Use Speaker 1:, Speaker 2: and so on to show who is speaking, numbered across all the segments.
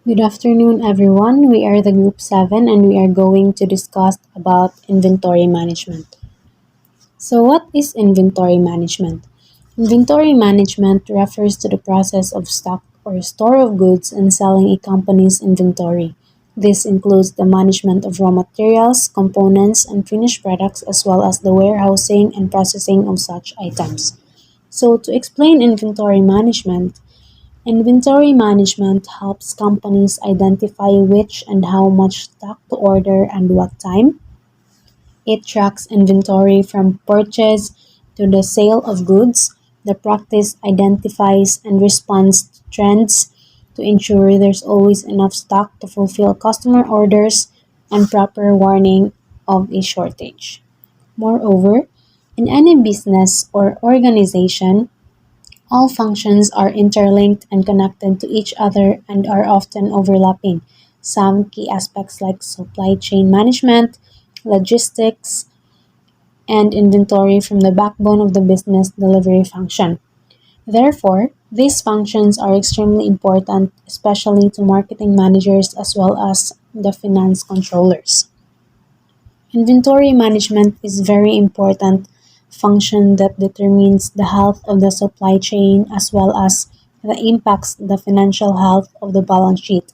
Speaker 1: Good afternoon, everyone. We are the Group 7 and we are going to discuss about inventory management. So, what is inventory management? Inventory management refers to the process of stock or store of goods and selling a company's inventory. This includes the management of raw materials, components, and finished products, as well as the warehousing and processing of such items. So, to explain inventory management, inventory management helps companies identify which and how much stock to order and what time. It tracks inventory from purchase to the sale of goods. The practice identifies and responds to trends to ensure there's always enough stock to fulfill customer orders and proper warning of a shortage. Moreover, in any business or organization, all functions are interlinked and connected to each other and are often overlapping. Some key aspects like supply chain management, logistics, and inventory from the backbone of the business delivery function. Therefore, these functions are extremely important, especially to marketing managers as well as the finance controllers. Inventory management is very important function that determines the health of the supply chain as well as the impacts the financial health of the balance sheet.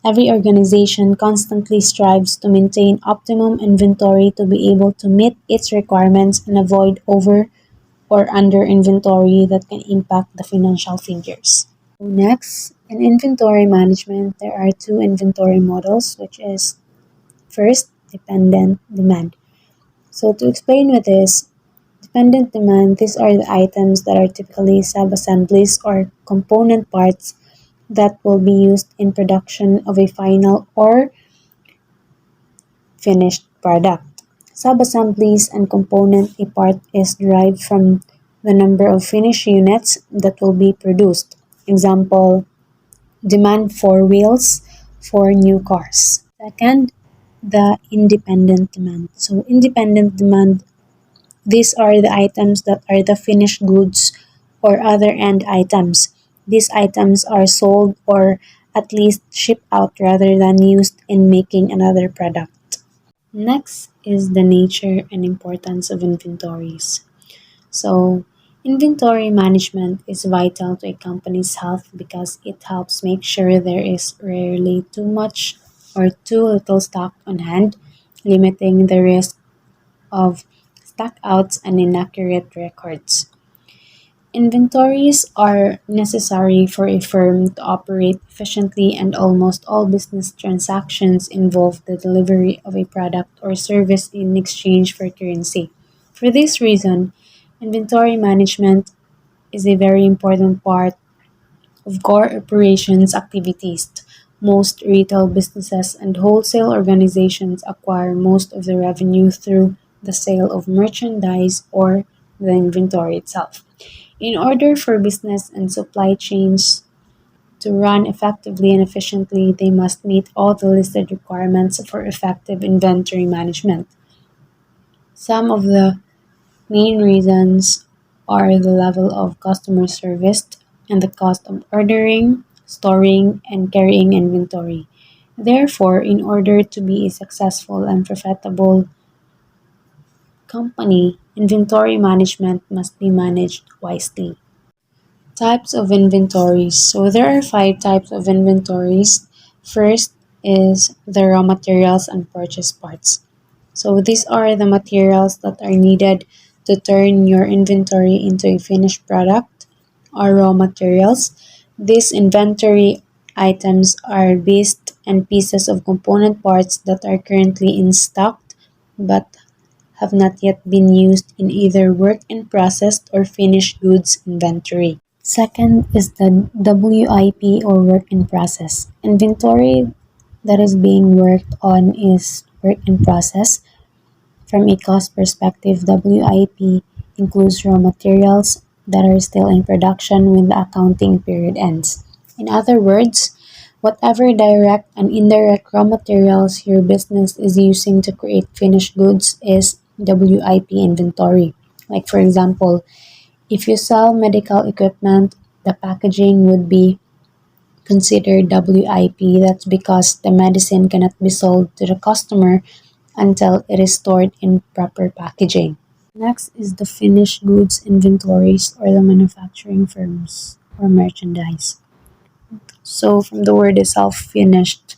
Speaker 1: Every organization constantly strives to maintain optimum inventory to be able to meet its requirements and avoid over or under inventory that can impact the financial figures. Next, in inventory management, there are two inventory models, which is first, dependent demand. So to explain with this, dependent demand, these are the items that are typically sub-assemblies or component parts that will be used in production of a final or finished product. Sub-assemblies and component a part is derived from the number of finished units that will be produced. Example, demand for wheels for new cars. Second, the independent demand. So independent demand, these are the items that are the finished goods or other end items. These items are sold or at least shipped out rather than used in making another product. Next is the nature and importance of inventories. So, inventory management is vital to a company's health because it helps make sure there is rarely too much or too little stock on hand, limiting the risk of stockouts and inaccurate records. Inventories are necessary for a firm to operate efficiently, and almost all business transactions involve the delivery of a product or service in exchange for currency. For this reason, inventory management is a very important part of core operations activities. Most retail businesses and wholesale organizations acquire most of the revenue through the sale of merchandise or the inventory itself. In order for business and supply chains to run effectively and efficiently, they must meet all the listed requirements for effective inventory management. Some of the main reasons are the level of customer service and the cost of ordering, storing, and carrying inventory. Therefore, in order to be a successful and profitable company, inventory management must be managed wisely. Types of inventories. So there are five types of inventories. First is the raw materials and purchase parts. So these are the materials that are needed to turn your inventory into a finished product or raw materials. These inventory items are based and pieces of component parts that are currently in stock but have not yet been used in either work in process or finished goods inventory. Second is the WIP or work in process. Inventory that is being worked on is work in process. From a cost perspective, WIP includes raw materials that are still in production when the accounting period ends. In other words, whatever direct and indirect raw materials your business is using to create finished goods is WIP inventory. Like, for example, if you sell medical equipment, the packaging would be considered WIP. That's because the medicine cannot be sold to the customer until it is stored in proper packaging. Next is the finished goods inventories or the manufacturing firms or merchandise. So from the word itself, finished.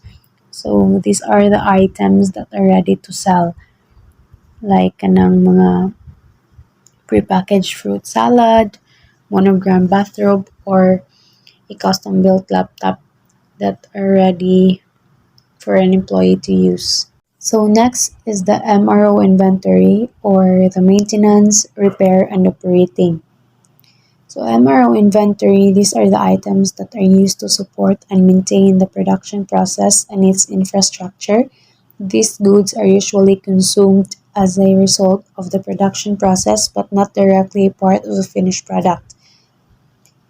Speaker 1: So these are the items that are ready to sell, like kanang mga prepackaged fruit salad, monogram bathrobe, or a custom built laptop that are ready for an employee to use. So next is the MRO inventory or the maintenance, repair, and operating. So MRO inventory, these are the items that are used to support and maintain the production process and its infrastructure. These goods are usually consumed as a result of the production process but not directly a part of the finished product.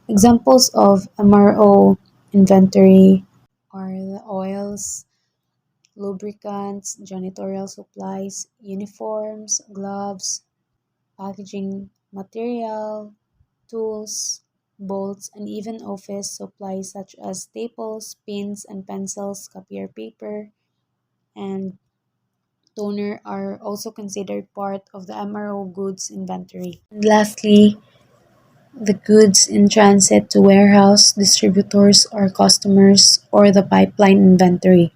Speaker 1: Examples of MRO inventory are the oils, lubricants, janitorial supplies, uniforms, gloves, packaging material, tools, bolts, and even office supplies such as staples, pins, and pencils, copier paper, and toner are also considered part of the MRO goods inventory. And lastly, the goods in transit to warehouse, distributors, or customers, or the pipeline inventory.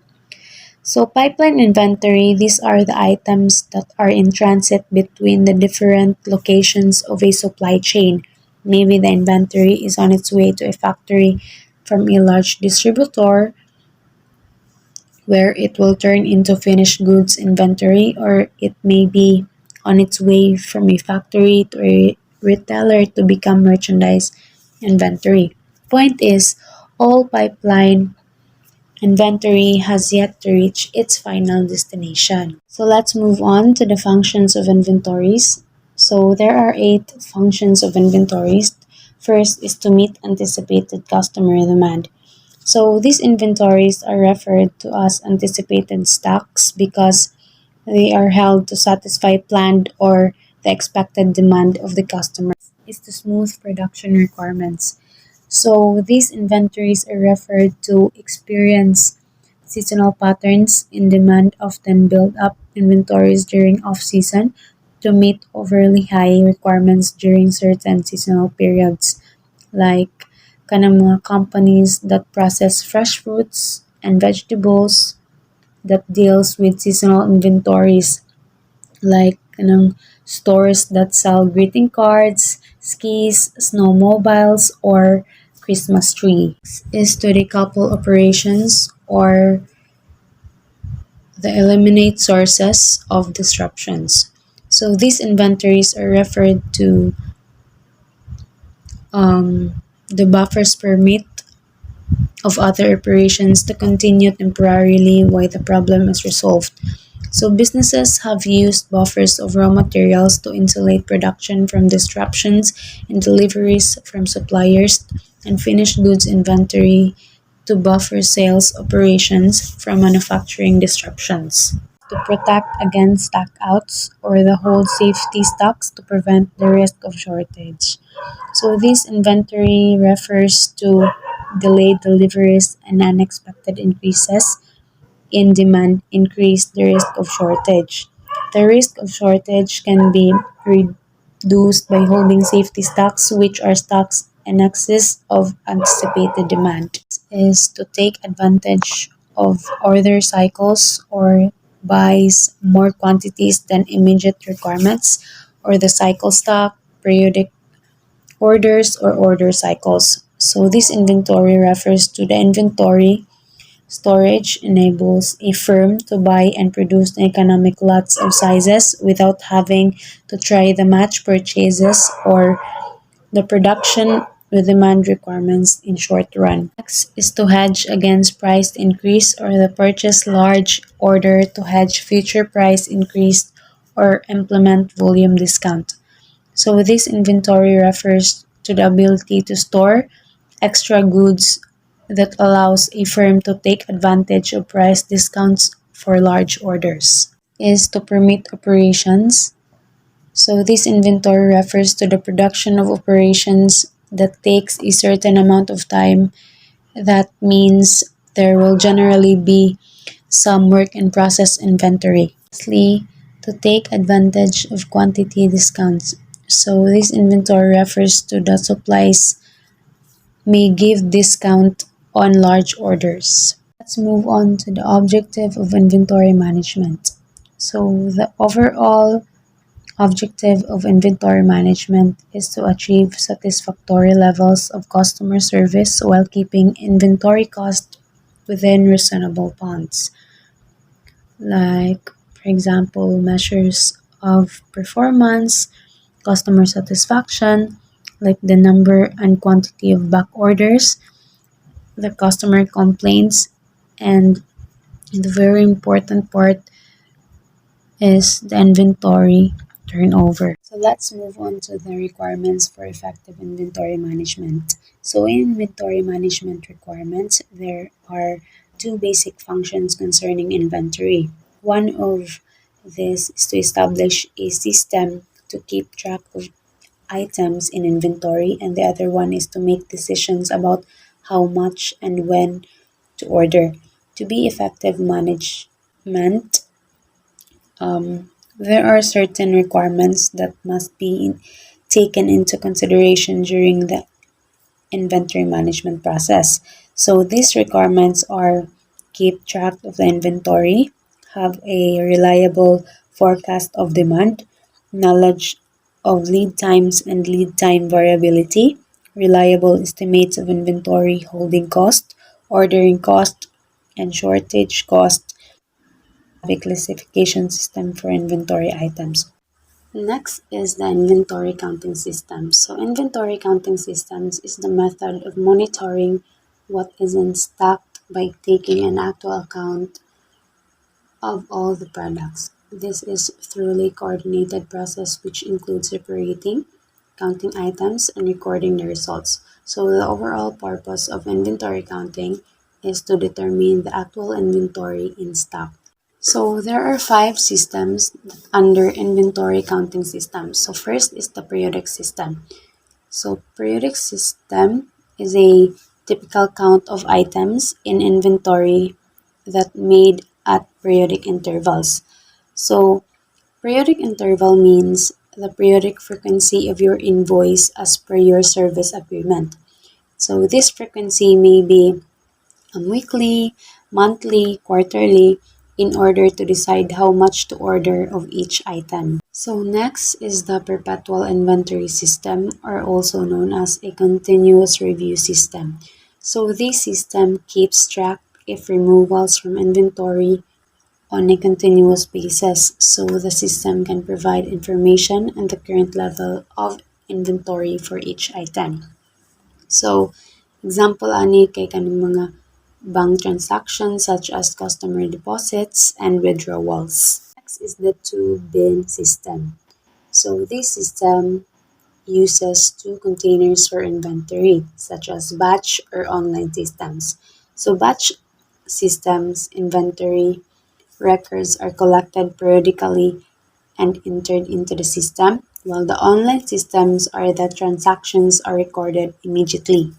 Speaker 1: So pipeline inventory, these are the items that are in transit between the different locations of a supply chain. Maybe the inventory is on its way to a factory from a large distributor where it will turn into finished goods inventory, or it may be on its way from a factory to a retailer to become merchandise inventory. Point is, all pipeline inventory has yet to reach its final destination. So let's move on to the functions of inventories. So there are 8 functions of inventories. First is to meet anticipated customer demand. So these inventories are referred to as anticipated stocks because they are held to satisfy planned or the expected demand of the customer. Is to smooth production requirements. So these inventories are referred to experience seasonal patterns in demand, often build up inventories during off-season to meet overly high requirements during certain seasonal periods, like kanang mga companies that process fresh fruits and vegetables that deals with seasonal inventories, like stores that sell greeting cards, skis, snowmobiles, or Christmas tree. Is to decouple operations or the eliminate sources of disruptions. So these inventories are referred to the buffers permit of other operations to continue temporarily while the problem is resolved. So businesses have used buffers of raw materials to insulate production from disruptions in deliveries from suppliers and finished goods inventory to buffer sales operations from manufacturing disruptions. To protect against stockouts or the hold safety stocks to prevent the risk of shortage. So this inventory refers to delayed deliveries and unexpected increases in demand increase the risk of shortage. The risk of shortage can be reduced by holding safety stocks, which are stocks in excess of anticipated demand. Is to take advantage of order cycles or buys more quantities than immediate requirements, or the cycle stock, periodic orders, or order cycles. So this inventory refers to the inventory storage enables a firm to buy and produce economic lots of sizes without having to try the match purchases or the production with demand requirements in short run. Next is to hedge against price increase or the purchase large order to hedge future price increase or implement volume discount. So this inventory refers to the ability to store extra goods that allows a firm to take advantage of price discounts for large orders. Is to permit operations. So this inventory refers to the production of operations that takes a certain amount of time That means there will generally be some work in process inventory. Lastly, to take advantage of quantity discounts. So this inventory refers to the supplies may give discount on large orders. Let's move on to the objective of inventory management. So the overall objective of inventory management is to achieve satisfactory levels of customer service while keeping inventory cost within reasonable bounds. Like, for example, measures of performance, customer satisfaction, like the number and quantity of back orders, the customer complaints, and the very important part is the inventory turnover. So let's move on to the requirements for effective inventory management. So in inventory management requirements, there are two basic functions concerning inventory. One of this is to establish a system to keep track of items in inventory, and the other one is to make decisions about how much and when to order. To be effective management, there are certain requirements that must be taken into consideration during the inventory management process. So these requirements are keep track of the inventory, have a reliable forecast of demand, knowledge of lead times and lead time variability, reliable estimates of inventory holding cost, ordering cost, and shortage cost, a classification system for inventory items. Next is the inventory counting system. So inventory counting systems is the method of monitoring what is in stock by taking an actual count of all the products. This is thoroughly coordinated process which includes separating, counting items, and recording the results. So the overall purpose of inventory counting is to determine the actual inventory in stock. So there are five systems under inventory counting systems. So first is the periodic system. So periodic system is a typical count of items in inventory that made at periodic intervals. So periodic interval means the periodic frequency of your invoice as per your service agreement. So this frequency may be weekly, monthly, quarterly, in order to decide how much to order of each item. So next is the perpetual inventory system, or also known as a continuous review system. So this system keeps track if removals from inventory on a continuous basis, so the system can provide information on the current level of inventory for each item. So, example ani kay kaning mga bank transactions such as customer deposits and withdrawals. Next is the two-bin system. So this system uses two containers for inventory, such as batch or online systems. So batch systems inventory records are collected periodically and entered into the system, while the online systems are that transactions are recorded immediately.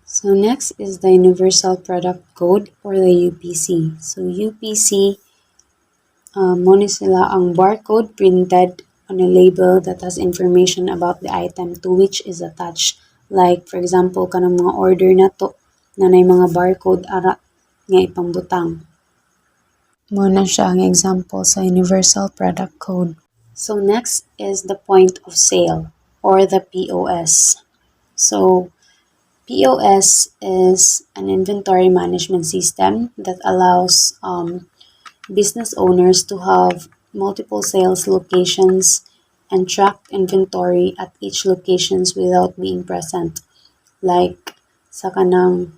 Speaker 1: So next is the Universal Product Code or the UPC. So UPC, mo ni sila ang barcode printed on a label that has information about the item to which is attached. Like for example, kanang mga order na to na nay mga barcode ara nga ipambutang. Mo na siya ang example sa Universal Product Code. So next is the point of sale or the POS. So POS is an inventory management system that allows business owners to have multiple sales locations and track inventory at each locations without being present, like sa kanang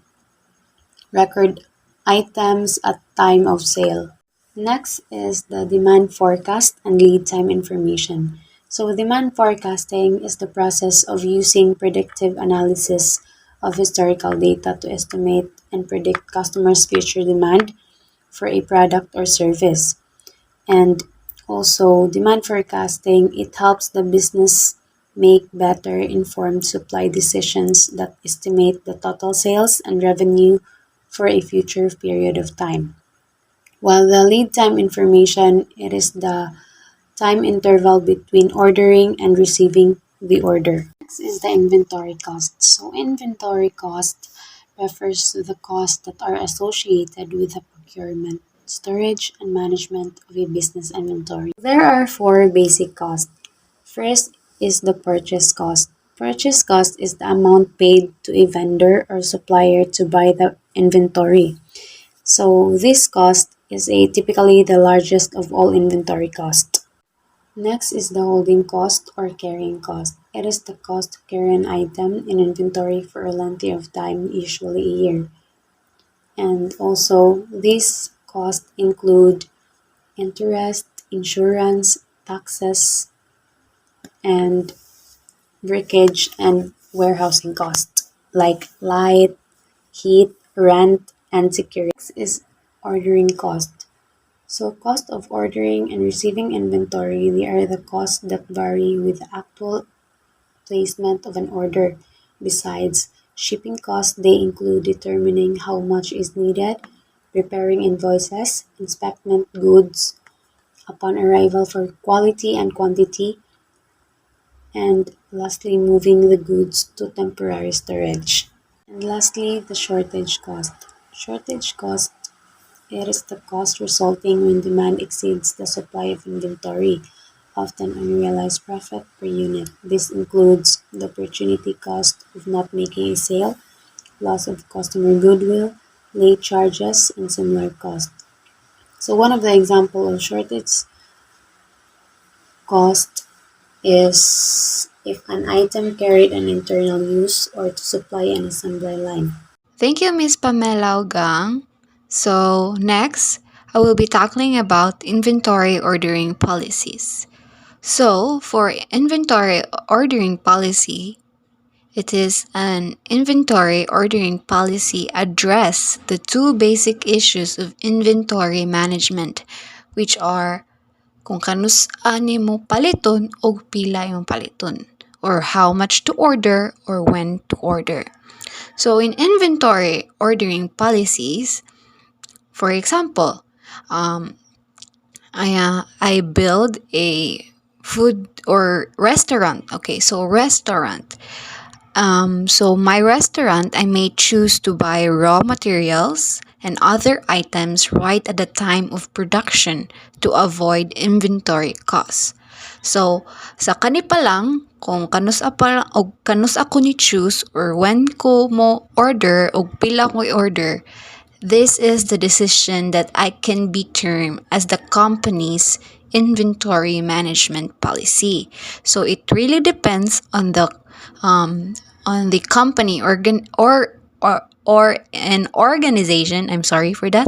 Speaker 1: record items at time of sale. Next is the demand forecast and lead time information. So demand forecasting is the process of using predictive analysis of historical data to estimate and predict customers' future demand for a product or service. And also demand forecasting, it helps the business make better informed supply decisions that estimate the total sales and revenue for a future period of time. While the lead time information, it is the time interval between ordering and receiving the order. Next is the inventory cost. So inventory cost refers to the costs that are associated with the procurement, storage, and management of a business inventory. There are four basic costs. First is the purchase cost. Purchase cost is the amount paid to a vendor or supplier to buy the inventory. So this cost is typically the largest of all inventory costs. Next is the holding cost or carrying cost. It is the cost to carry an item in inventory for a length of time, usually a year. And also, these costs include interest, insurance, taxes, and breakage and warehousing costs like light, heat, rent, and security. Next is ordering cost. So cost of ordering and receiving inventory, they are the costs that vary with the actual placement of an order. Besides shipping costs, they include determining how much is needed, preparing invoices, inspecting goods upon arrival for quality and quantity, and lastly, moving the goods to temporary storage. And lastly, the shortage cost. Shortage cost, it is the cost resulting when demand exceeds the supply of inventory, often unrealized profit per unit. This includes the opportunity cost of not making a sale, loss of customer goodwill, late charges, and similar costs. So one of the example of shortage cost is if an item carried an internal use or to supply an assembly line.
Speaker 2: Thank you, Miss Pamela Ogang. So, next, I will be tackling about inventory ordering policies. So, for inventory ordering policy, it is an inventory ordering policy address the two basic issues of inventory management, which are kung kanus ani mo paliton o pila yung paliton, or how much to order or when to order. So in inventory ordering policies, for example, um, I build a food or restaurant. Okay, so restaurant. So my restaurant, I may choose to buy raw materials and other items right at the time of production to avoid inventory costs. So, sa kani pa lang, kung kanus ako ni choose or when ko mo order o pila ko order, this is the decision that I can be termed as the company's inventory management policy. So it really depends on the company or an organization. I'm sorry for that.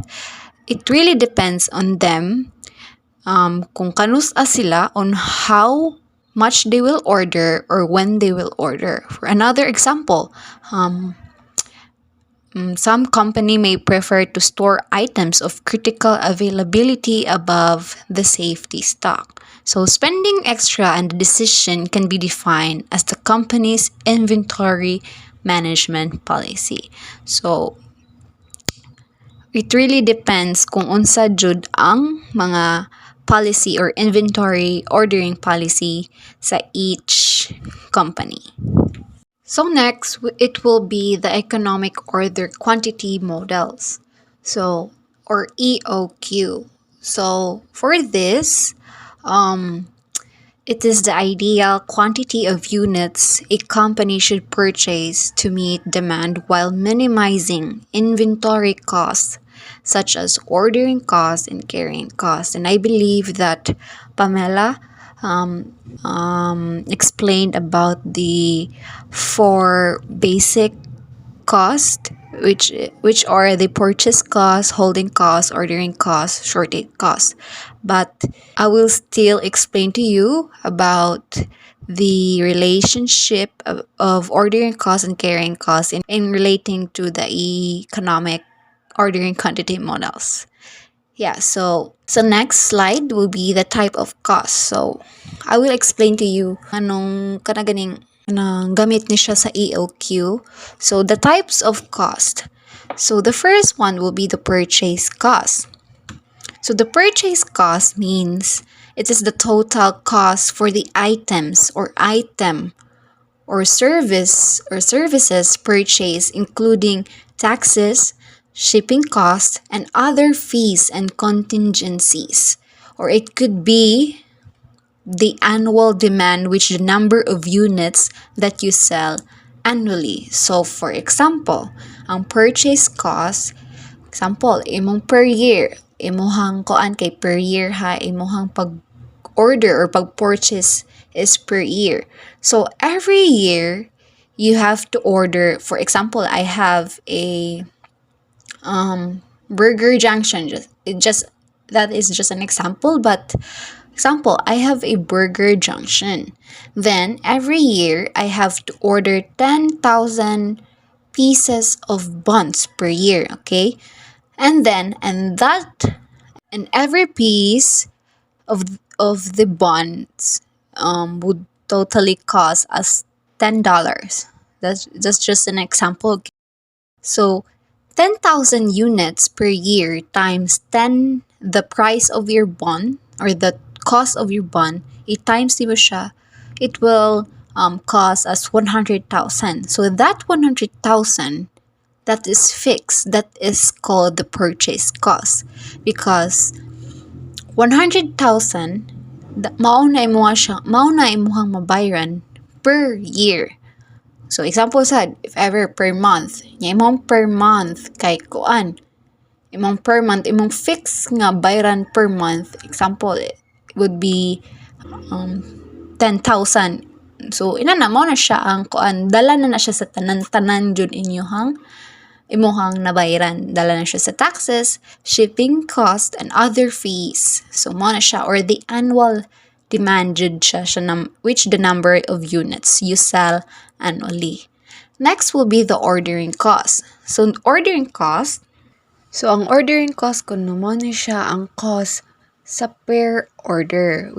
Speaker 2: It really depends on them kung kanus sila on how much they will order or when they will order. For another example, some company may prefer to store items of critical availability above the safety stock. So spending extra and the decision can be defined as the company's inventory management policy. So it really depends kung unsa jud ang mga policy or inventory ordering policy sa each company. So next, it will be the economic order quantity models. So, or EOQ. So for this, it is the ideal quantity of units a company should purchase to meet demand while minimizing inventory costs, such as ordering costs and carrying costs. And I believe that Pamela explained about the four basic cost, which are the purchase cost, holding cost, ordering cost, shortage cost. But I will still explain to you about the relationship of ordering cost and carrying cost in relating to the economic ordering quantity models. Yeah, so next slide will be the type of cost. So I will explain to you anong kanaganing kanang gamit ni siya sa EOQ. So the types of cost. So the first one will be the purchase cost. So the purchase cost means it is the total cost for the items or item or services purchased, including taxes, shipping costs, and other fees and contingencies. Or it could be the annual demand, which the number of units that you sell annually. So for example, ang purchase cost, example, imong per year, imuhang koan kay per year ha, imuhang pag order or pag-purchase is per year. So every year, you have to order. For example, I have a Burger Junction. Just that is just an example, but example, I have a Burger Junction. Then every year, I have to order 10,000 pieces of buns per year. Okay, and every piece of the bonds would totally cost us $10. That's just an example. So 10,000 units per year times 10 the price of your bond or the cost of your bond, it times mo siya, it will cost us 100,000. So that 100,000 that is fixed, that is called the purchase cost, because 100,000 mao na imuhang mabayaran per year. So example sad, if ever per month, nya imong per month kay kuan, imong per month imong fix nga bayaran per month, example it would be 10,000. So ina na mao na siya ang kuan, dala na siya sa tanan-tanan jud inyohang imuhang nabayaran. Dala na siya sa taxes, shipping cost, and other fees. So mo na siya, or the annual demand jud siya, which the number of units you sell annually. Next will be the ordering cost. So ang ordering cost kuno mo na siya ang cost sa per order,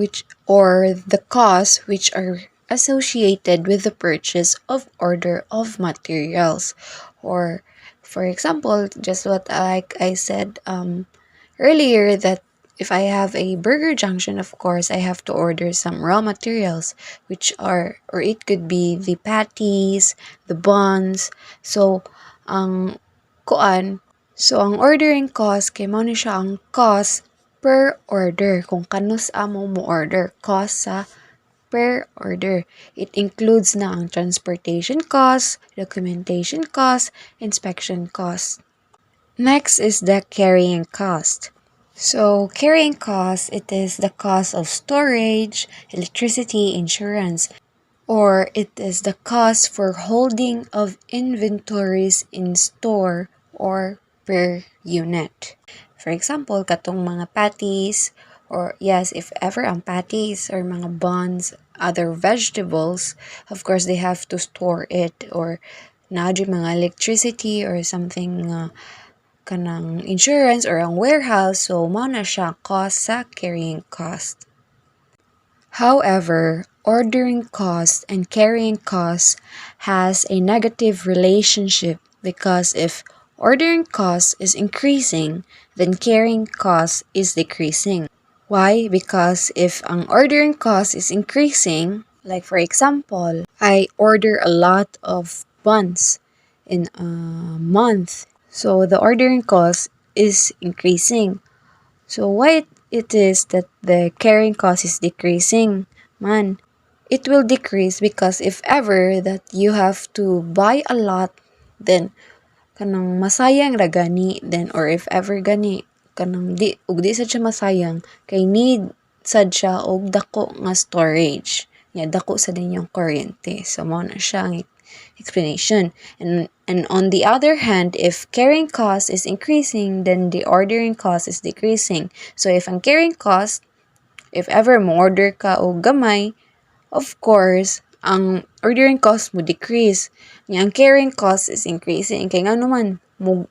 Speaker 2: or the costs which are associated with the purchase of order of materials. Or for example, just what I said earlier, that if I have a Burger Junction, of course, I have to order some raw materials, which are, or it could be the patties, the buns. So, ang ang ordering cost, kay mo na siya ang cost per order. Kung kanus amo mo order, cost sa per order. It includes na ang transportation cost, documentation cost, inspection cost. Next is the carrying cost. So carrying cost, it is the cost of storage, electricity, insurance, or it is the cost for holding of inventories in store or per unit. For example, katong mga patties, or yes, if ever ang patties or mga buns, other vegetables, of course they have to store it, or naadyo mga electricity or something kanang insurance or ang warehouse, so mao na siya cost sa carrying cost. However, ordering cost and carrying cost has a negative relationship, because if ordering cost is increasing, then carrying cost is decreasing. Why? Because if ang ordering cost is increasing, like for example, I order a lot of buns in a month, so the ordering cost is increasing. So why it is that the carrying cost is decreasing? Man, it will decrease because if ever that you have to buy a lot, then kanang masayang ra gani, then or if ever gani kanang di sad siya masayang, kay need sad siya og dako nga storage. Dako sa din yung kuryente. So mao na siya ang explanation. And on the other hand, if carrying cost is increasing, then the ordering cost is decreasing. So if ang carrying cost, if ever mo order ka o gamay, of course, ang ordering cost mo decrease. Ang carrying cost is increasing. Kaya nga naman, mo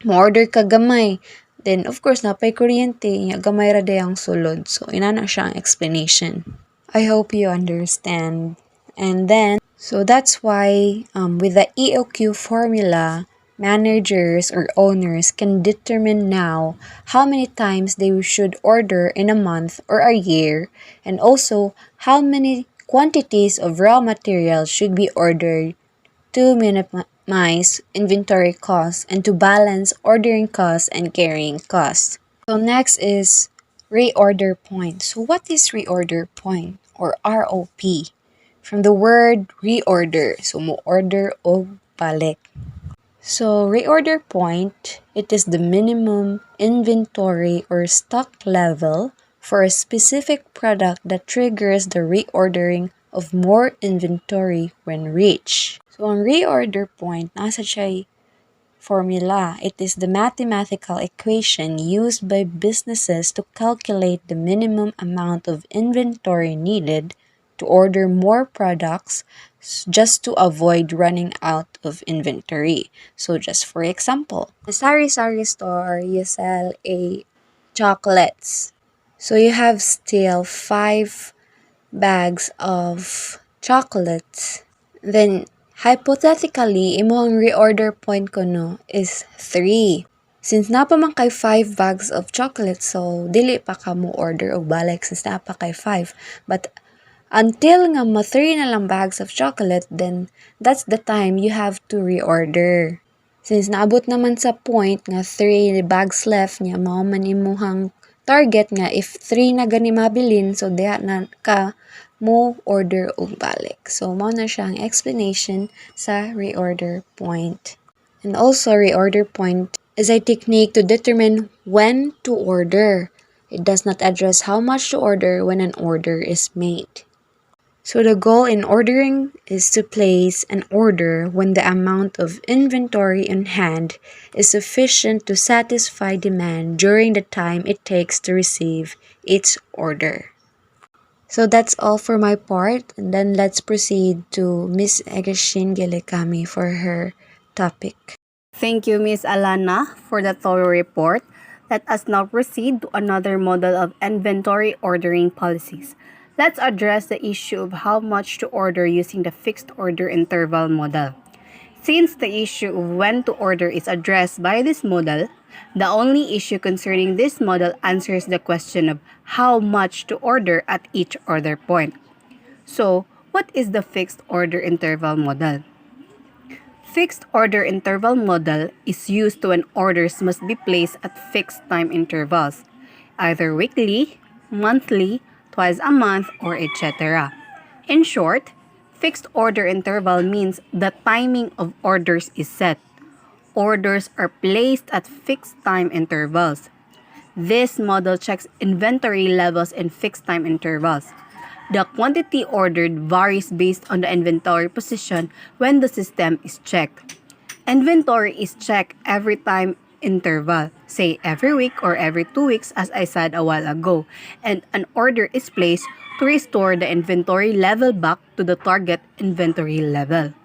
Speaker 2: order ka gamay, Then, of course, napay kuryente, gamay ra day ang sulod. So, inana siya ang explanation. I hope you understand. And then, so that's why with the EOQ formula, managers or owners can determine now how many times they should order in a month or a year, and also how many quantities of raw materials should be ordered to minimize inventory costs and to balance ordering costs and carrying costs. So next is reorder point. So what is reorder point or ROP? From the word reorder. So mo order o balik. So reorder point, it is the minimum inventory or stock level for a specific product that triggers the reordering of more inventory when reached. So ang reorder point, nasa siya formula. It is the mathematical equation used by businesses to calculate the minimum amount of inventory needed to order more products just to avoid running out of inventory. So just for example, a sari-sari store, you sell a chocolates. So you have still 5 bags of chocolates. Then hypothetically, imong reorder point ko no is 3. Since napa man kay 5 bags of chocolate, so dili pa ka mo order og balik since napa kay 5. But until nga ma 3 na lang bags of chocolate, then that's the time you have to reorder. Since naabot naman sa point nga 3 bags left niya, mao man imuhang target nga if 3 na gani mabilin, so diha na ka mo order og balik. So mao na siya ang explanation sa reorder point. And also, reorder point is a technique to determine when to order. It does not address how much to order when an order is made. So the goal in ordering is to place an order when the amount of inventory in hand is sufficient to satisfy demand during the time it takes to receive each order. So that's all for my part, and then let's proceed to Miss Egashin Gilikami for her topic.
Speaker 3: Thank you, Ms. Alana, for the thorough report. Let us now proceed to another model of inventory ordering policies. Let's address the issue of how much to order using the fixed order interval model. Since the issue of when to order is addressed by this model, the only issue concerning this model answers the question of how much to order at each order point. So, what is the fixed order interval model? Fixed order interval model is used when orders must be placed at fixed time intervals, either weekly, monthly, twice a month, or etc. In short, fixed order interval means the timing of orders is set. Orders are placed at fixed time intervals. This model checks inventory levels in fixed time intervals. The quantity ordered varies based on the inventory position when the system is checked. Inventory is checked every time interval, say every week or every 2 weeks as I said a while ago, and an order is placed to restore the inventory level back to the target inventory level.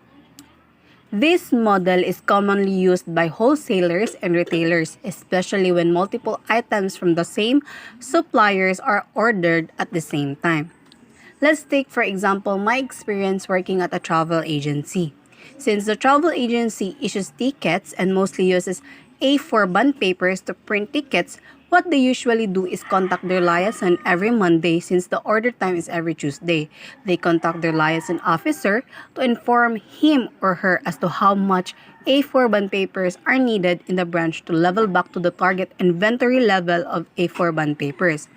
Speaker 3: This model is commonly used by wholesalers and retailers, especially when multiple items from the same suppliers are ordered at the same time. Let's take, for example, my experience working at a travel agency. Since the travel agency issues tickets and mostly uses A4 bond papers to print tickets, what they usually do is contact their liaison every Monday since the order time is every Tuesday. They contact their liaison officer to inform him or her as to how much A4 bond papers are needed in the branch to level back to the target inventory level of A4 bond papers.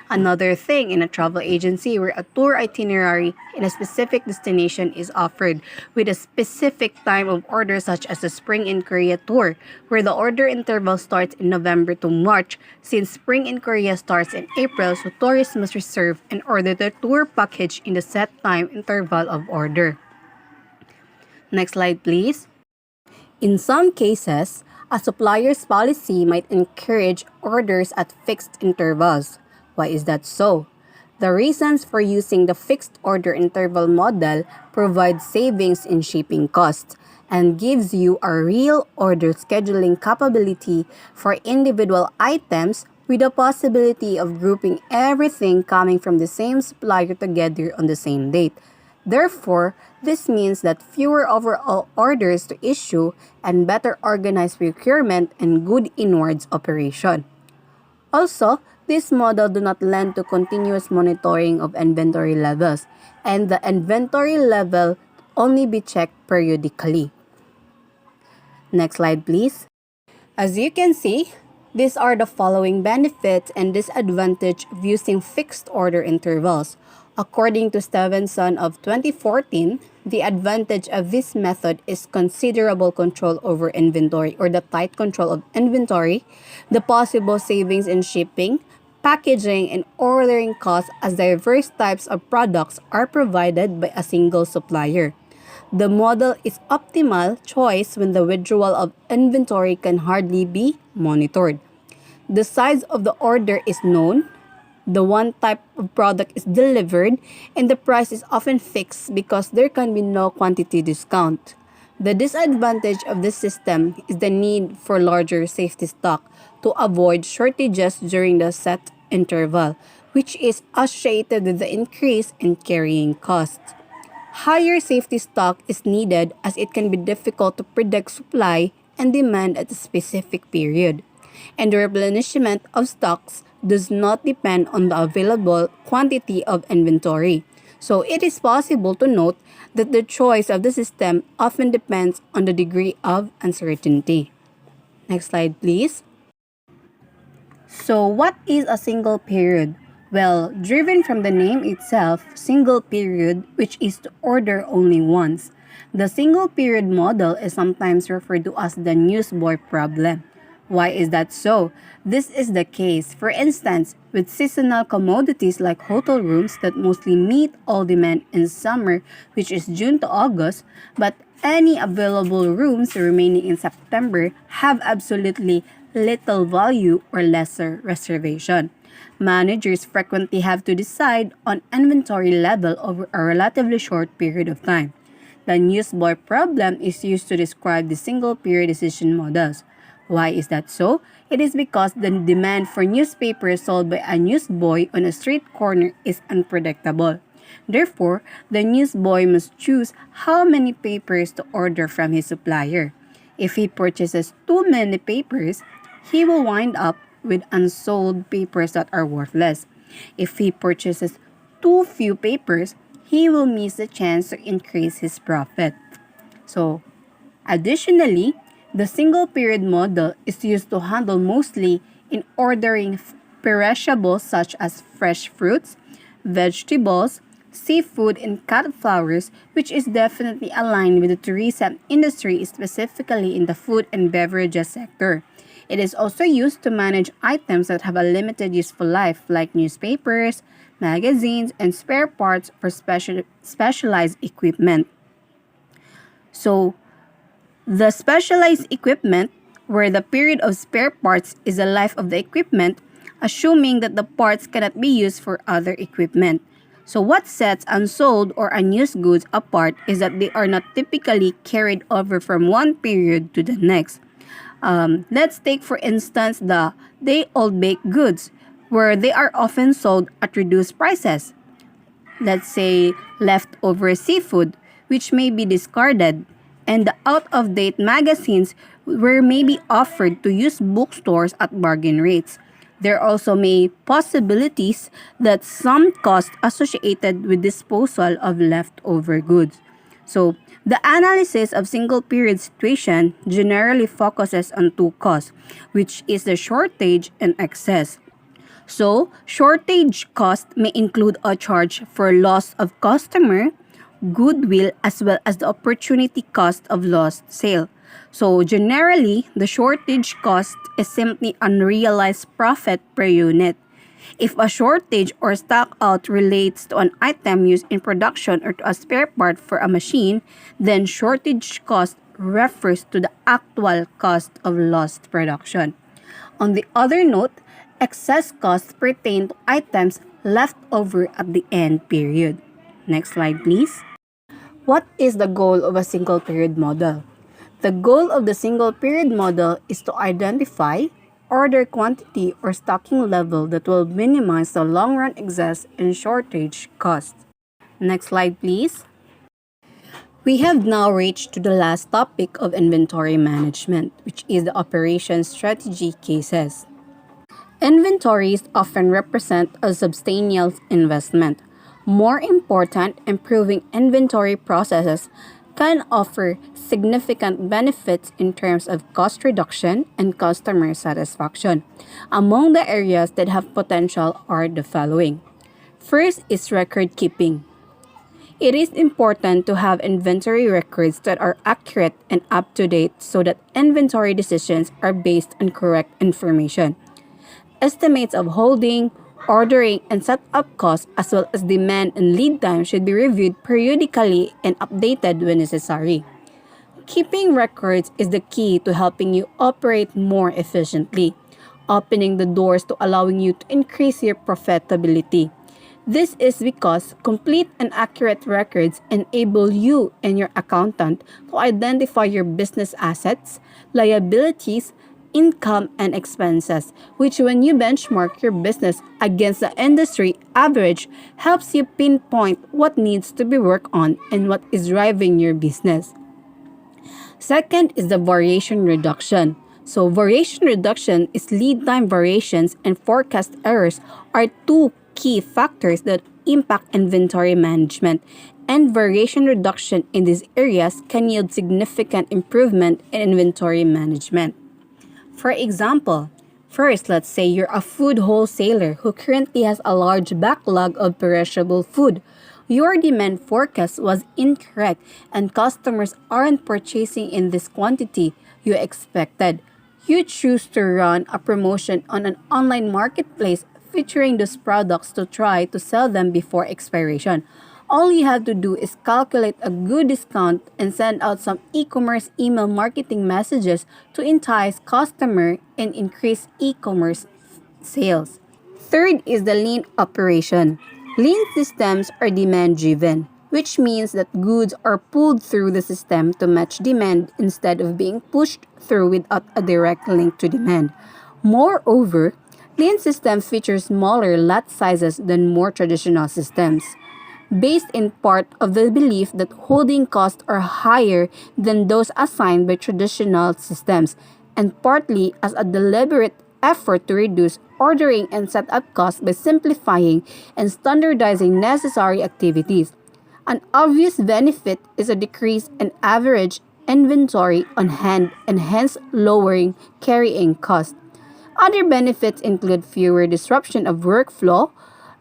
Speaker 3: Another thing in a travel agency where a tour itinerary in a specific destination is offered with a specific time of order, such as the Spring in Korea tour, where the order interval starts in November to March. Since Spring in Korea starts in April, so tourists must reserve and order their tour package in the set time interval of order. Next slide, please. In some cases, a supplier's policy might encourage orders at fixed intervals. Why is that so? The reasons for using the fixed order interval model provide savings in shipping costs. and gives you a real order scheduling capability for individual items with the possibility of grouping everything coming from the same supplier together on the same date. Therefore, this means that fewer overall orders to issue and better organized procurement and good inwards operation. Also, this model do not lend to continuous monitoring of inventory levels, and the inventory level only be checked periodically. Next slide, please. As you can see, these are the following benefits and disadvantages of using fixed order intervals. According to Stevenson of 2014, the advantage of this method is considerable control over inventory or the tight control of inventory, the possible savings in shipping, packaging, and ordering costs as diverse types of products are provided by a single supplier. The model is optimal choice when the withdrawal of inventory can hardly be monitored. The size of the order is known, the one type of product is delivered, and the price is often fixed because there can be no quantity discount. The disadvantage of this system is the need for larger safety stock to avoid shortages during the set interval, which is associated with the increase in carrying costs. Higher safety stock is needed as it can be difficult to predict supply and demand at a specific period, and the replenishment of stocks does not depend on the available quantity of inventory. So it is possible to note that the choice of the system often depends on the degree of uncertainty. Next slide, please. So what is a single period? Well, driven from the name itself, single period, which is to order only once. The single period model is sometimes referred to as the newsboy problem. Why is that so? This is the case, for instance, with seasonal commodities like hotel rooms that mostly meet all demand in summer, which is June to August, but any available rooms remaining in September have absolutely little value or lesser reservation. Managers frequently have to decide on inventory level over a relatively short period of time. The newsboy problem is used to describe the single period decision models. Why is that so? It is because the demand for newspapers sold by a newsboy on a street corner is unpredictable. Therefore, the newsboy must choose how many papers to order from his supplier. If he purchases too many papers, he will wind up with unsold papers that are worthless. If he purchases too few papers, he will miss the chance to increase his profit. So, additionally, the single period model is used to handle mostly in ordering perishables such as fresh fruits, vegetables, seafood, and cut flowers, which is definitely aligned with the tourism industry, specifically in the food and beverages sector. It is also used to manage items that have a limited useful life, like newspapers, magazines, and spare parts for specialized equipment. So, the specialized equipment, where the period of spare parts is the life of the equipment, assuming that the parts cannot be used for other equipment. So what sets unsold or unused goods apart is that they are not typically carried over from one period to the next. Let's take for instance the day-old baked goods, where they are often sold at reduced prices. Let's say leftover seafood, which may be discarded, and the out-of-date magazines were maybe offered to used bookstores at bargain rates. There also may possibilities that some cost associated with disposal of leftover goods. So, the analysis of single period situation generally focuses on two costs, which is the shortage and excess. So, shortage cost may include a charge for loss of customer, goodwill, as well as the opportunity cost of lost sale. So, generally, the shortage cost is simply unrealized profit per unit. If a shortage or stock out relates to an item used in production or to a spare part for a machine, then shortage cost refers to the actual cost of lost production. On the other note, excess costs pertain to items left over at the end period. Next slide, please. What is the goal of a single period model? The goal of the single period model is to identify order quantity or stocking level that will minimize the long run excess and shortage cost. Next slide, please. We have now reached to the last topic of inventory management, which is the operation strategy cases. Inventories often represent a substantial investment. More important, improving inventory processes can offer significant benefits in terms of cost reduction and customer satisfaction. Among the areas that have potential are the following. First is record keeping. It is important to have inventory records that are accurate and up to date so that inventory decisions are based on correct information. Estimates of holding, ordering, and setup costs as well as demand and lead time should be reviewed periodically and updated when necessary. Keeping records is the key to helping you operate more efficiently, opening the doors to allowing you to increase your profitability. This is because complete and accurate records enable you and your accountant to identify your business assets, liabilities, income, and expenses, which when you benchmark your business against the industry average helps you pinpoint what needs to be worked on and what is driving your business. Second is the variation reduction. So variation reduction is lead time variations and forecast errors are two key factors that impact inventory management, and variation reduction in these areas can yield significant improvement in inventory management. For example, first, let's say you're a food wholesaler who currently has a large backlog of perishable food. Your demand forecast was incorrect and customers aren't purchasing in this quantity you expected. You choose to run a promotion on an online marketplace featuring those products to try to sell them before expiration. All you have to do is calculate a good discount and send out some e-commerce email marketing messages to entice customer and increase e-commerce sales. Third is the lean operation. Lean systems are demand-driven, which means that goods are pulled through the system to match demand instead of being pushed through without a direct link to demand. Moreover, lean system features smaller lot sizes than more traditional systems, based in part of the belief that holding costs are higher than those assigned by traditional systems, and partly as a deliberate effort to reduce ordering and setup costs by simplifying and standardizing necessary activities. An obvious benefit is a decrease in average inventory on hand and hence lowering carrying costs. Other benefits include fewer disruption of workflow,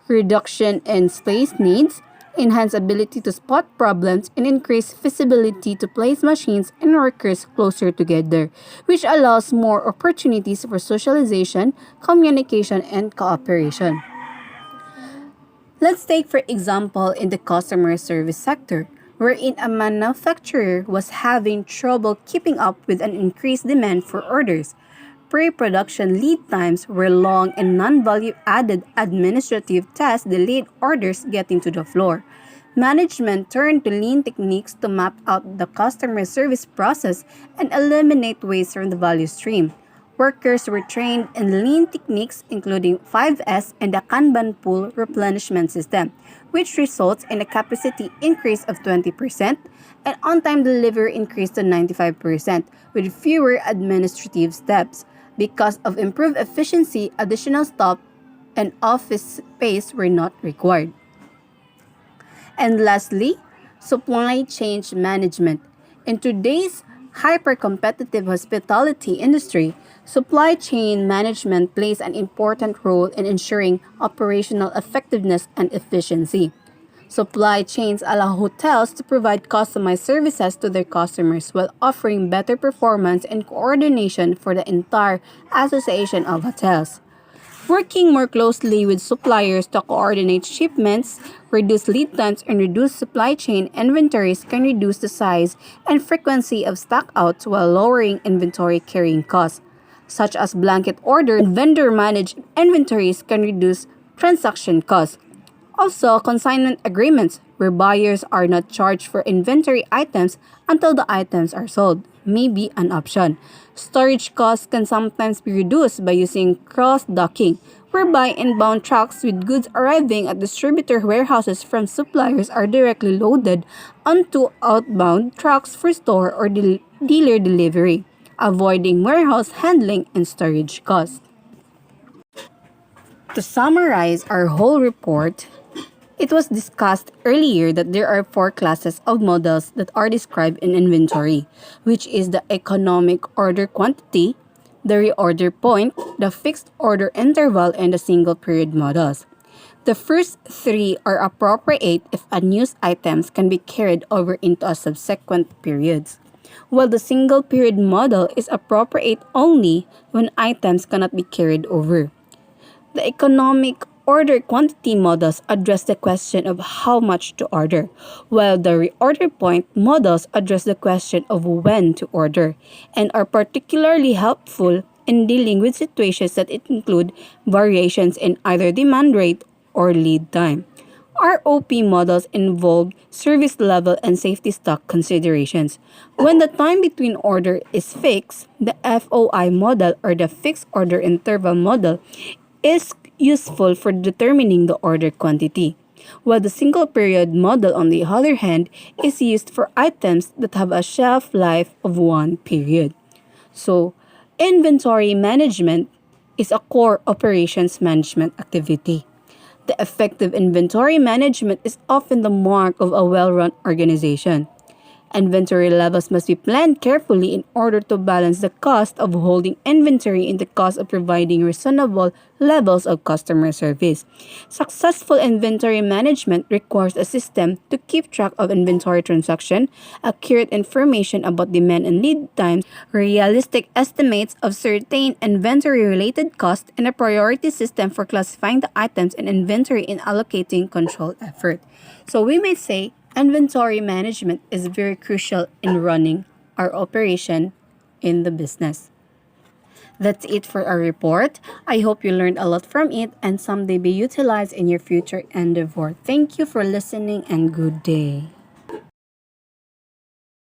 Speaker 3: reduction in space needs, enhanced ability to spot problems, and increased feasibility to place machines and workers closer together, which allows more opportunities for socialization, communication, and cooperation. Let's take for example in the customer service sector, wherein a manufacturer was having trouble keeping up with an increased demand for orders. Pre-production lead times were long and non-value added administrative tasks delayed orders getting to the floor. Management turned to lean techniques to map out the customer service process and eliminate waste from the value stream. Workers were trained in lean techniques including 5S and the Kanban pool replenishment system, which results in a capacity increase of 20% and on-time delivery increase to 95% with fewer administrative steps. Because of improved efficiency, additional staff and office space were not required. And lastly, supply chain management. In today's hyper-competitive hospitality industry, supply chain management plays an important role in ensuring operational effectiveness and efficiency. Supply chains allow hotels to provide customized services to their customers while offering better performance and coordination for the entire association of hotels. Working more closely with suppliers to coordinate shipments, reduce lead times, and reduce supply chain inventories can reduce the size and frequency of stockouts while lowering inventory carrying costs, such as blanket order and vendor managed inventories can reduce transaction costs. Also, consignment agreements, where buyers are not charged for inventory items until the items are sold, may be an option. Storage costs can sometimes be reduced by using cross-docking, whereby inbound trucks with goods arriving at distributor warehouses from suppliers are directly loaded onto outbound trucks for store or dealer delivery, avoiding warehouse handling and storage costs. To summarize our whole report, it was discussed earlier that there are four classes of models that are described in inventory, which is the economic order quantity, the reorder point, the fixed order interval, and the single period models. The first three are appropriate if unused items can be carried over into a subsequent periods, while the single period model is appropriate only when items cannot be carried over. The economic order quantity models address the question of how much to order, while the reorder point models address the question of when to order, and are particularly helpful in dealing with situations that include variations in either demand rate or lead time. ROP models involve service level and safety stock considerations. When the time between order is fixed, the FOI model or the fixed order interval model is useful for determining the order quantity, while the single period model, on the other hand, is used for items that have a shelf life of one period. So, inventory management is a core operations management activity. The effective inventory management is often the mark of a well run organization. Inventory levels must be planned carefully in order to balance the cost of holding inventory and the cost of providing reasonable levels of customer service. Successful inventory management requires a system to keep track of inventory transaction, accurate information about demand and lead times, realistic estimates of certain inventory-related costs, and a priority system for classifying the items in inventory and allocating control effort. So we may say inventory management is very crucial in running our operation in the business. That's it for our report. I hope you learned a lot from it and someday be utilized in your future endeavor. Thank you for listening and good day.